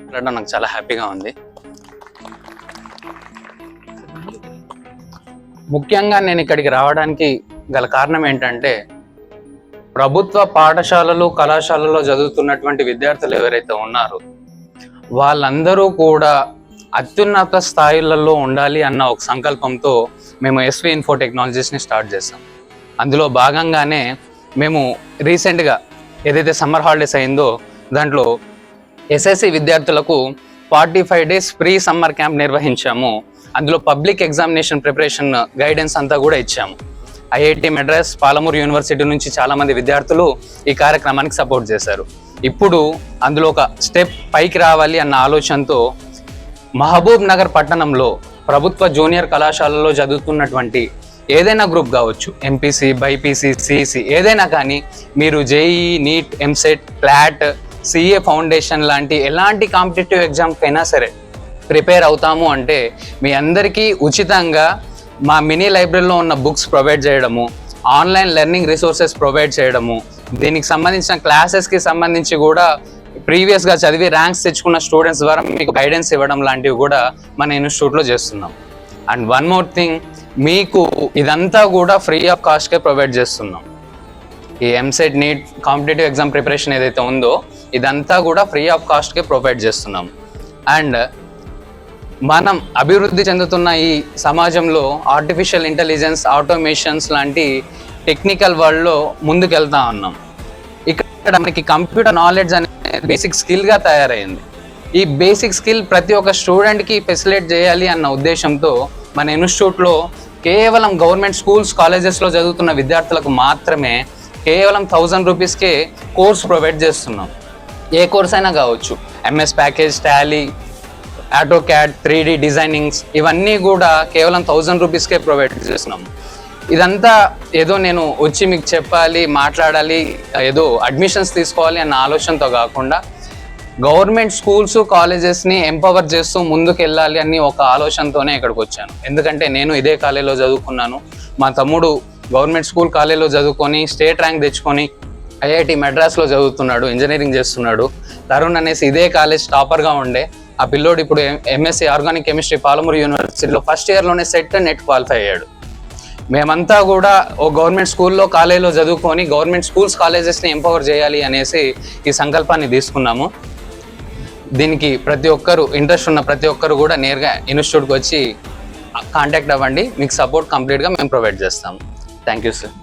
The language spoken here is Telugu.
మాట్లాడడం నాకు చాలా హ్యాపీగా ఉంది. ముఖ్యంగా నేను ఇక్కడికి రావడానికి గల కారణం ఏంటంటే, ప్రభుత్వ పాఠశాలలు కళాశాలలో చదువుతున్నటువంటి విద్యార్థులు ఎవరైతే ఉన్నారో వాళ్ళందరూ కూడా అత్యున్నత స్థాయిలలో ఉండాలి అన్న ఒక సంకల్పంతో మేము ఎస్వి ఇన్ఫో టెక్నాలజీస్ని స్టార్ట్ చేసాం. అందులో భాగంగానే మేము రీసెంట్గా ఏదైతే సమ్మర్ హాలిడేస్ అయిందో దాంట్లో ఎస్ఎస్సి విద్యార్థులకు 45 days ఫ్రీ సమ్మర్ క్యాంప్ నిర్వహించాము. అందులో పబ్లిక్ ఎగ్జామినేషన్ ప్రిపరేషన్ గైడెన్స్ అంతా కూడా ఇచ్చాము. ఐఐటి మెడ్రాస్, పాలమూరు యూనివర్సిటీ నుంచి చాలామంది విద్యార్థులు ఈ కార్యక్రమానికి సపోర్ట్ చేశారు. ఇప్పుడు అందులో ఒక స్టెప్ పైకి రావాలి అన్న ఆలోచనతో మహబూబ్ నగర్ పట్టణంలో ప్రభుత్వ జూనియర్ కళాశాలలో చదువుతున్నటువంటి ఏదైనా గ్రూప్ కావచ్చు, ఎంపీసీ, బైపీసీ, సిఈసి ఏదైనా కానీ మీరు JEE, NEET, EAMCET, CLAT, CA foundation లాంటి ఎలాంటి కాంపిటేటివ్ ఎగ్జామ్కైనా సరే ప్రిపేర్ అవుతాము అంటే మీ అందరికీ ఉచితంగా మా మినీ లైబ్రరీలో ఉన్న బుక్స్ ప్రొవైడ్ చేయడము, ఆన్లైన్ లెర్నింగ్ రిసోర్సెస్ ప్రొవైడ్ చేయడము, దీనికి సంబంధించిన క్లాసెస్కి సంబంధించి కూడా ప్రీవియస్గా చదివి ర్యాంక్స్ తెచ్చుకున్న స్టూడెంట్స్ ద్వారా మీకు గైడెన్స్ ఇవ్వడం లాంటివి కూడా మన ఇన్స్టిట్యూట్లో చేస్తున్నాం. అండ్ వన్ మోర్ థింగ్, మీకు ఇదంతా కూడా ఫ్రీ ఆఫ్ కాస్ట్కే ప్రొవైడ్ చేస్తున్నాం. ఈ EAMCET, NEET competitive exam preparation ఏదైతే ఉందో ఇదంతా కూడా ఫ్రీ ఆఫ్ కాస్ట్కే ప్రొవైడ్ చేస్తున్నాం. అండ్ మనం అభివృద్ధి చెందుతున్న ఈ సమాజంలో ఆర్టిఫిషియల్ ఇంటెలిజెన్స్, ఆటోమేషన్స్ లాంటి టెక్నికల్ వరల్డ్లో ముందుకెళ్తా ఉన్నాం. ఇక్కడ మనకి కంప్యూటర్ నాలెడ్జ్ అనేది బేసిక్ స్కిల్గా తయారైంది. ఈ బేసిక్ స్కిల్ ప్రతి ఒక్క స్టూడెంట్కి ఫెసిలిటేట్ చేయాలి అన్న ఉద్దేశంతో మన ఇన్స్టిట్యూట్లో కేవలం గవర్నమెంట్ స్కూల్స్, కాలేజెస్లో చదువుతున్న విద్యార్థులకు మాత్రమే కేవలం 1000 రూపీస్కే కోర్స్ ప్రొవైడ్ చేస్తున్నాం. ఏ కోర్స్ అయినా కావచ్చు, MS package, Tally, AutoCAD, 3D designings ఇవన్నీ కూడా కేవలం 1000 రూపీస్కే ప్రొవైడ్ చేస్తున్నాం. ఇదంతా ఏదో నేను వచ్చి మీకు చెప్పాలి, మాట్లాడాలి, ఏదో అడ్మిషన్స్ తీసుకోవాలి అన్న ఆలోచనతో కాకుండా గవర్నమెంట్ స్కూల్స్, కాలేజెస్ని ఎంపవర్ చేస్తూ ముందుకు వెళ్ళాలి అని ఒక ఆలోచనతోనే ఇక్కడికి వచ్చాను. ఎందుకంటే నేను ఇదే కాలేజీలో చదువుకున్నాను, మా తమ్ముడు గవర్నమెంట్ స్కూల్ కాలేజీలో చదువుకొని స్టేట్ ర్యాంక్ తెచ్చుకొని ఐఐటి మెడ్రాస్లో చదువుతున్నాడు, ఇంజనీరింగ్ చేస్తున్నాడు. తరుణ్ అనేసి ఇదే కాలేజ్ టాపర్గా ఉండే ఆ పిల్లోడు ఇప్పుడు ఎంఎస్సీ ఆర్గానిక్ కెమిస్ట్రీ పాలమూరు యూనివర్సిటీలో ఫస్ట్ ఇయర్లోనే సెట్ నెట్ క్వాలిఫై అయ్యాడు. మేమంతా కూడా ఓ గవర్నమెంట్ స్కూల్లో, కాలేజీలో చదువుకొని గవర్నమెంట్ స్కూల్స్, కాలేజెస్ని ఎంపవర్ చేయాలి అనేసి ఈ సంకల్పాన్ని తీసుకున్నాము. దీనికి ప్రతి ఒక్కరు, ఇంట్రెస్ట్ ఉన్న ప్రతి ఒక్కరు కూడా నేరుగా ఇన్స్టిట్యూట్కి వచ్చి కాంటాక్ట్ అవ్వండి. మీకు సపోర్ట్ కంప్లీట్గా మేము ప్రొవైడ్ చేస్తాము. Thank you sir.